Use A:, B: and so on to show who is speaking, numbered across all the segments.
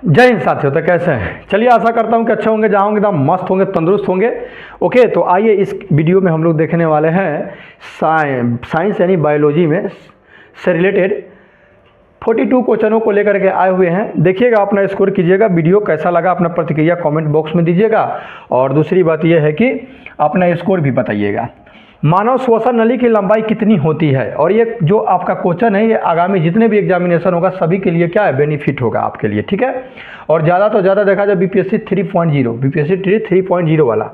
A: जय हिंद साथियों। तो कैसे हैं? चलिए आशा करता हूं कि अच्छे होंगे, जहाँ होंगे एकदम मस्त होंगे, तंदुरुस्त होंगे। ओके, तो आइए इस वीडियो में हम लोग देखने वाले हैं साइंस यानी बायोलॉजी में से रिलेटेड 42 क्वेश्चनों को लेकर के आए हुए हैं। देखिएगा, अपना स्कोर कीजिएगा। वीडियो कैसा लगा अपना प्रतिक्रिया कमेंट बॉक्स में दीजिएगा। और दूसरी बात यह है कि अपना स्कोर भी बताइएगा। मानव श्वसन नली की लंबाई कितनी होती है? और ये जो आपका क्वेश्चन है ये आगामी जितने भी एग्जामिनेशन होगा सभी के लिए क्या है, बेनिफिट होगा आपके लिए, ठीक है। और ज़्यादा तो ज़्यादा देखा जाए बीपीएससी 3.0 वाला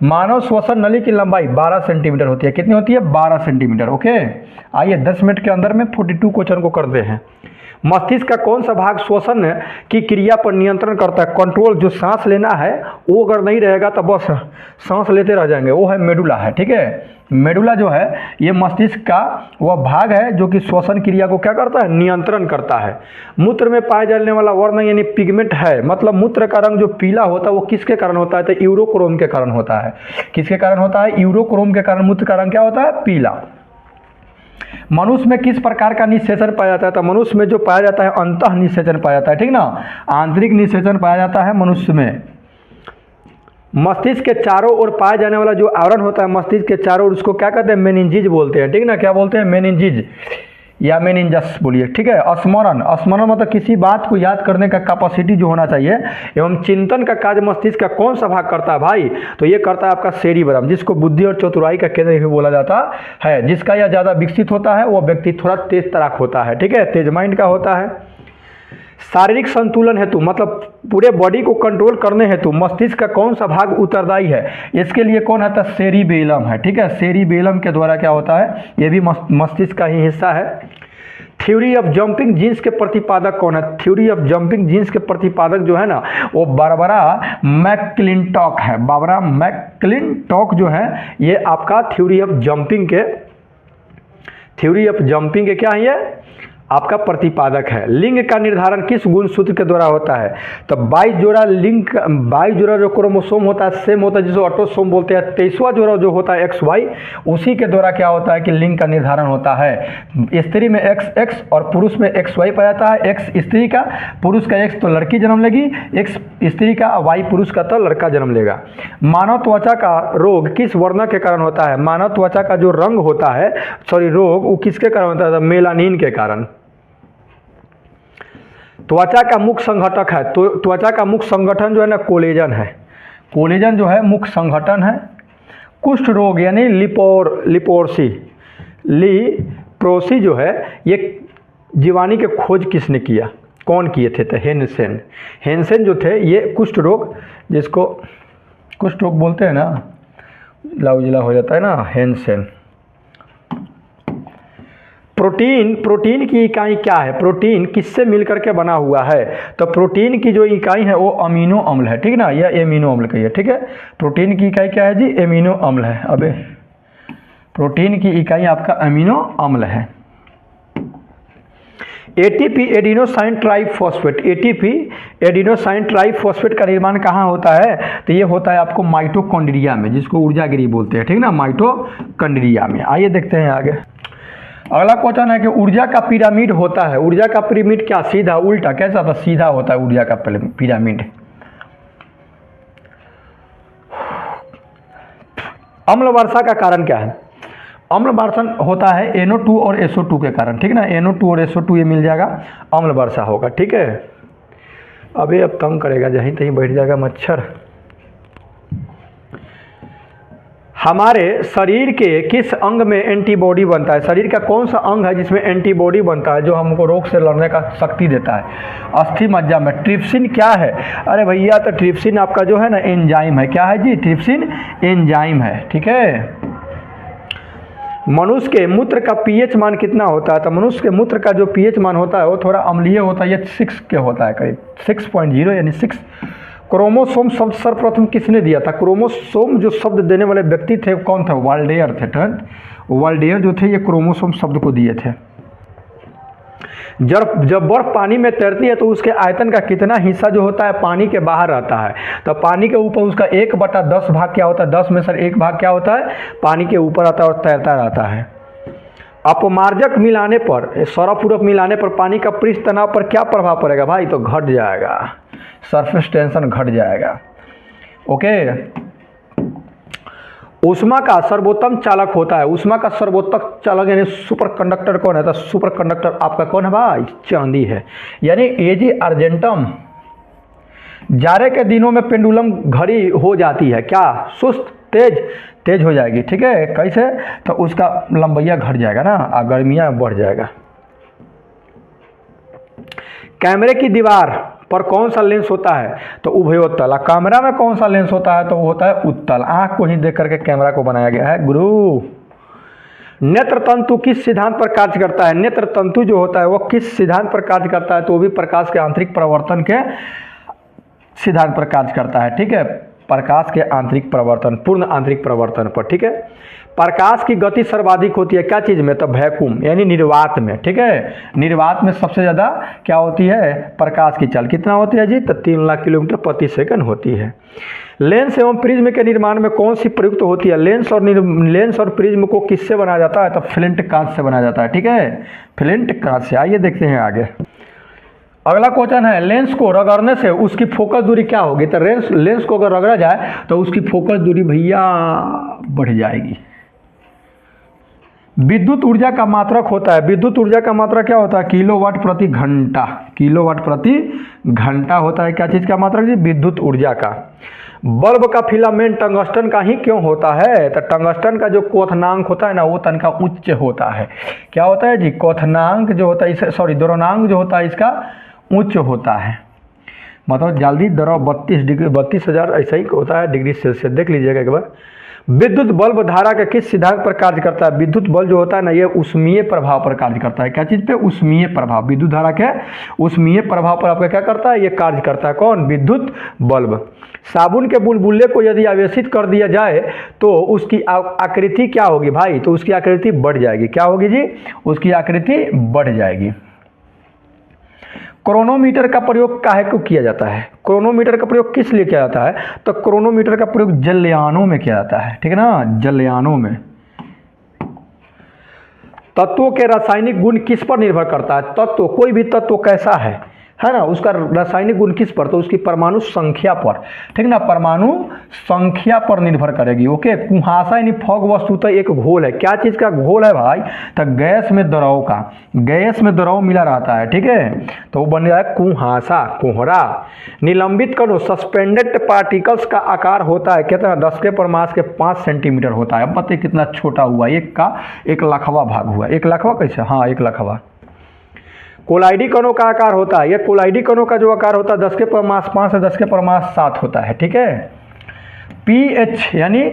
A: मानव श्वसन नली की लंबाई 12 सेंटीमीटर होती है। कितनी होती है? 12 सेंटीमीटर। ओके, आइए 10 मिनट के अंदर में 42 क्वेश्चन को करते हैं। मस्तिष्क का कौन सा भाग श्वसन की क्रिया पर नियंत्रण करता है? कंट्रोल, जो सांस लेना है वो अगर नहीं रहेगा तो बस सांस लेते रह जाएंगे, वो है मेडुला है, ठीक है। मेडुला जो है ये मस्तिष्क का वह भाग है जो कि श्वसन क्रिया को क्या करता है, नियंत्रण करता है। मूत्र में पाए जाने वाला वर्ण यानी पिगमेंट है, मतलब मूत्र का रंग जो पीला होता है वो किसके कारण होता है? तो यूरोक्रोम के कारण होता है। किसके कारण होता है? यूरोक्रोम के कारण मूत्र का रंग क्या होता है? पीला। मनुष्य में किस प्रकार का निषेचन पाया जाता है? तो मनुष्य में जो पाया जाता है अंतः निषेचन पाया जाता है, ठीक ना। आंतरिक निषेचन पाया जाता है मनुष्य में। मस्तिष्क के चारों ओर पाया जाने वाला जो आवरण होता है मस्तिष्क के चारों ओर, उसको क्या कहते हैं? मेनिंजिज बोलते हैं, ठीक ना। क्या बोलते हैं? मेनिंजिज या मेनिंजस बोलिए, ठीक है। स्मरण, स्मरण मतलब किसी बात को याद करने का कैपेसिटी जो होना चाहिए। एवं चिंतन का कार्य मस्तिष्क का कौन सा भाग करता है भाई? तो ये करता है आपका सेरिब्रम, जिसको बुद्धि और चतुराई का केंद्र भी बोला जाता है। जिसका यह ज़्यादा विकसित होता है वो व्यक्ति थोड़ा तेज तराक होता है, ठीक है, तेज माइंड का होता है। शारीरिक संतुलन हेतु मतलब पूरे बॉडी को कंट्रोल करने हेतु मस्तिष्क का कौन सा भाग उत्तरदायी है? इसके लिए कौन है? तो सेरिबेलम है, ठीक है। सेरिबेलम के द्वारा क्या होता है? ये भी मस्तिष्क का ही हिस्सा है। थ्योरी ऑफ जंपिंग जीन्स के प्रतिपादक कौन है? थ्योरी ऑफ जंपिंग जीन्स के प्रतिपादक जो है ना वो बारबरा मैकक्लिंटॉक है। बारबरा मैकक्लिंटॉक जो है ये आपका थ्योरी ऑफ जंपिंग के क्या है? ये आपका प्रतिपादक है। लिंग का निर्धारण किस गुणसूत्र के द्वारा होता है? तो 22 जोड़ा जो क्रोमोसोम होता है सेम होता है, जिसे ऑटोसोम बोलते हैं। 23वां जोड़ा जो होता है XY, उसी के द्वारा क्या होता है कि लिंग का निर्धारण होता है। स्त्री में XX और पुरुष में XY पाया जाता है। X स्त्री का, पुरुष का X तो लड़की जन्म लेगी, X स्त्री का, Y पुरुष का तो लड़का जन्म लेगा। मानव त्वचा का रोग किस वर्ण के कारण होता है? मानव त्वचा का जो रंग होता है, रोग, वो किसके कारण होता है? मेलानिन के कारण। त्वचा का मुख्य संगठक है, तो त्वचा का मुख्य संगठन जो है ना कोलेजन है। कोलेजन जो है मुख्य संगठन है। कुष्ठ रोग यानी लिप्रोसी जो है ये जीवाणु के खोज किसने किया? कौन किए थे? तो हेंसेन जो थे ये कुष्ठ रोग, जिसको कुष्ठ रोग बोलते हैं ना, उजला हो जाता है ना, हेंसेन। प्रोटीन की इकाई क्या है? प्रोटीन किससे मिलकर के बना हुआ है? तो प्रोटीन की जो इकाई है वो अमीनो अम्ल है, ठीक ना। यह एमिनो अम्ल का है, ठीक है। प्रोटीन की इकाई क्या है जी? एमिनो अम्ल है। अबे प्रोटीन की इकाई आपका अमीनो अम्ल है। ATP adenosine triphosphate, ATP adenosine triphosphate का निर्माण कहाँ होता है? तो ये होता है आपको माइटोकॉन्ड्रिया में, जिसको ऊर्जागिरी बोलते हैं, ठीक ना, माइटोकॉन्ड्रिया में। आइए देखते हैं आगे। अगला क्वेश्चन है कि ऊर्जा का पिरामिड होता है। ऊर्जा का पिरामिड क्या? सीधा, उल्टा? कैसा था? सीधा होता है ऊर्जा का पिरामिड। अम्ल वर्षा का कारण क्या है? अम्ल वर्षा होता है NO2 और SO2 के कारण, ठीक ना। NO2 और SO2 ये मिल जाएगा, अम्ल वर्षा होगा, ठीक है। अबे अब तंग करेगा, जहीं तहीं बैठ जाएगा मच्छर। हमारे शरीर के किस अंग में एंटीबॉडी बनता है? शरीर का कौन सा अंग है जिसमें एंटीबॉडी बनता है, जो हमको रोग से लड़ने का शक्ति देता है? अस्थि मज्जा में। ट्रिप्सिन क्या है? अरे भैया, तो ट्रिप्सिन आपका जो है ना एंजाइम है। क्या है जी? ट्रिप्सिन एंजाइम है, ठीक है। मनुष्य के मूत्र का pH मान कितना होता है? तो मनुष्य के मूत्र का जो pH मान होता है वो थोड़ा अम्लीय होता है, ये 6 के होता है, करीब 6.0 यानी 6। क्रोमोसोम शब्द सर्वप्रथम किसने दिया था? क्रोमोसोम जो शब्द देने वाले व्यक्ति थे कौन थे? वाल्डेयर थे। वाल्डेयर जो थे ये क्रोमोसोम शब्द को दिए थे। जब बर्फ पानी में तैरती है तो उसके आयतन का कितना हिस्सा जो होता है पानी के बाहर रहता है? तो पानी के ऊपर उसका 1/10 भाग क्या होता है? 10 में से 1 भाग क्या होता है? पानी के ऊपर आता है और तैरता रहता है। अपमार्जक मिलाने पर, सरफ उरफ मिलाने पर पानी का पृष्ठ तनाव पर क्या प्रभाव पड़ेगा भाई? तो घट जाएगा। सरफेस टेंशन घट जाएगा। ओके। ऊष्मा का सर्वोत्तम चालक होता है, ऊष्मा का सर्वोत्तम चालक यानी सुपर कंडक्टर कौन है? तो सुपर कंडक्टर आपका कौन है भाई? चांदी है। यानी एजी अर्जेंटम, जाड़े के दिनों में पेंडुलम घड़ी हो जाती है क्या? सुस्त, तेज हो जाएगी। ठीक है, कैसे? तो उसका लंबैया घट जाएगा ना, और गर्मियाँ बढ़ जाएगा। कैमरे की दीवार पर कौन सा लेंस होता है? तो उभयोत्तल। कैमरा में कौन सा लेंस होता है? तो वो होता है उत्तल। आंख को ही देख करके कैमरा को बनाया गया है गुरु। नेत्र तंतु किस सिद्धांत पर कार्य करता है? नेत्र तंतु जो होता है वो किस सिद्धांत पर कार्य करता है? तो वो भी प्रकाश के आंतरिक प्रवर्तन के सिद्धांत पर कार्य करता है। ठीक है, प्रकाश के आंतरिक प्रवर्तन, पूर्ण आंतरिक प्रवर्तन पर। ठीक है, प्रकाश की गति सर्वाधिक होती है क्या चीज़ में? तो वैक्यूम यानी निर्वात में। ठीक है, निर्वात में सबसे ज़्यादा क्या होती है? प्रकाश की चाल कितना होती है जी? तो 3 लाख किलोमीटर प्रति सेकंड होती है। लेंस एवं प्रिज्म के निर्माण में कौन सी प्रयुक्त होती है? लेंस और प्रिज्म को किससे बनाया जाता है? तो फ्लिंट कांच से बनाया जाता है। ठीक है, फ्लिंट कांच से। आइए देखते हैं आगे। अगला क्वेश्चन है, लेंस को रगड़ने से उसकी फोकस दूरी क्या होगी? तो लेंस को अगर रगड़ा जाए तो उसकी फोकस दूरी भैया बढ़ जाएगी। विद्युत ऊर्जा का मात्रक होता है, विद्युत ऊर्जा का मात्रक क्या होता है? किलोवाट प्रति घंटा, किलोवाट प्रति घंटा होता है क्या चीज़ का मात्रक जी? विद्युत ऊर्जा का। बल्ब का फिलामेंट टंगस्टन का ही क्यों होता है? तो टंगस्टन का जो क्वथनांक होता है ना वो तनका उच्च होता है। क्या होता है जी? क्वथनांक जो होता है, द्रव्यनांक जो होता है इसका उच्च होता है। मतलब जल्दी द्रव 32,000 ऐसा ही होता है डिग्री सेल्सियस। देख लीजिएगा एक बार। विद्युत बल्ब धारा के किस सिद्धांत पर कार्य करता है? विद्युत बल्ब जो होता है ना ये ऊष्मीय प्रभाव पर कार्य करता है। क्या चीज़ पे? ऊष्मीय प्रभाव। विद्युत धारा के ऊष्मीय प्रभाव पर आपका क्या करता है? ये कार्य करता है। कौन? विद्युत बल्ब। साबुन के बुलबुले को यदि आवेशित कर दिया जाए तो उसकी आकृति क्या होगी भाई? तो उसकी आकृति बढ़ जाएगी। क्या होगी जी? उसकी आकृति बढ़ जाएगी। क्रोनोमीटर का प्रयोग काहे को किया जाता है? क्रोनोमीटर का प्रयोग किस लिए किया जाता है? तो क्रोनोमीटर का प्रयोग जलयानों में किया जाता है। ठीक है ना, जलयानों में। तत्वों के रासायनिक गुण किस पर निर्भर करता है? तत्व, कोई भी तत्व कैसा है ना, उसका रासायनिक गुण किस पर? तो उसकी परमाणु संख्या पर। ठीक ना, परमाणु संख्या पर निर्भर करेगी। ओके। कुहासा यानी फॉग वस्तुतः एक घोल है। क्या चीज़ का घोल है भाई? तो गैस में द्रव का, गैस में द्रव मिला रहता है। ठीक है, तो वो बन जाएगा कुहासा, कोहरा। निलंबित कणों सस्पेंडेड पार्टिकल्स का आकार होता है कितना? 10 के परमास के 5 सेंटीमीटर होता है। अब बताइए कितना छोटा हुआ? 1 का 1,00,000वां भाग हुआ। 1,00,000वां कैसे? हाँ 1,00,000वां। कोलाइडी कणों का आकार होता है, ये कोलाइडी कणों का जो आकार होता है 10 के परमास 5 से 10 के परमास 7 होता है। ठीक है। पीएच यानी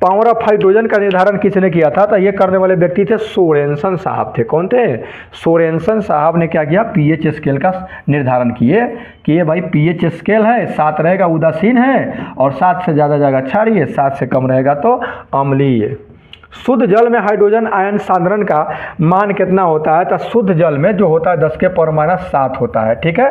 A: पावर ऑफ हाइड्रोजन का निर्धारण किसने किया था? तो ये करने वाले व्यक्ति थे सोरेनसन साहब थे। कौन थे? सोरेनसन साहब ने क्या किया? पीएच स्केल का निर्धारण किए कि ये भाई पीएच स्केल है, 7 रहेगा उदासीन है और 7 से ज़्यादा जाएगा क्षारीय, 7 से कम रहेगा तो अम्लीय। शुद्ध जल में हाइड्रोजन आयन सांद्रण का मान कितना होता है? तो शुद्ध जल में जो होता है 10 के परमाणु 7 होता है। ठीक है।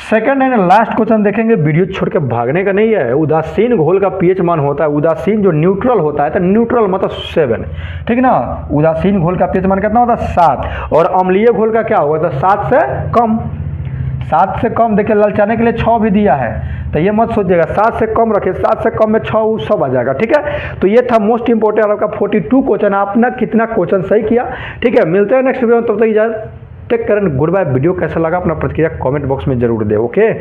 A: सेकंड एंड लास्ट क्वेश्चन देखेंगे, वीडियो छोड़ के भागने का नहीं है। उदासीन घोल का पीएच मान होता है, उदासीन जो न्यूट्रल होता है तो न्यूट्रल मतलब 7। ठीक ना, उदासीन घोल का पीएच मान कितना होता है? 7। और अम्लीय घोल का क्या होगा? तो 7 से कम। 7 से कम देखिए, ललचाने के लिए 6 भी दिया है, तो ये मत सोचिएगा 7 से कम रखे, 7 से कम में 6 सब आ जाएगा। ठीक है, तो ये था मोस्ट इंपोर्टेंट आपका 42 क्वेश्चन। आपने कितना क्वेश्चन सही किया? ठीक है, मिलते हैं नेक्स्ट वीडियो में, तब तक इजाजत, take care and good bye. Video कैसा लगा अपना प्रतिक्रिया कमेंट बॉक्स में जरूर दे। ओके।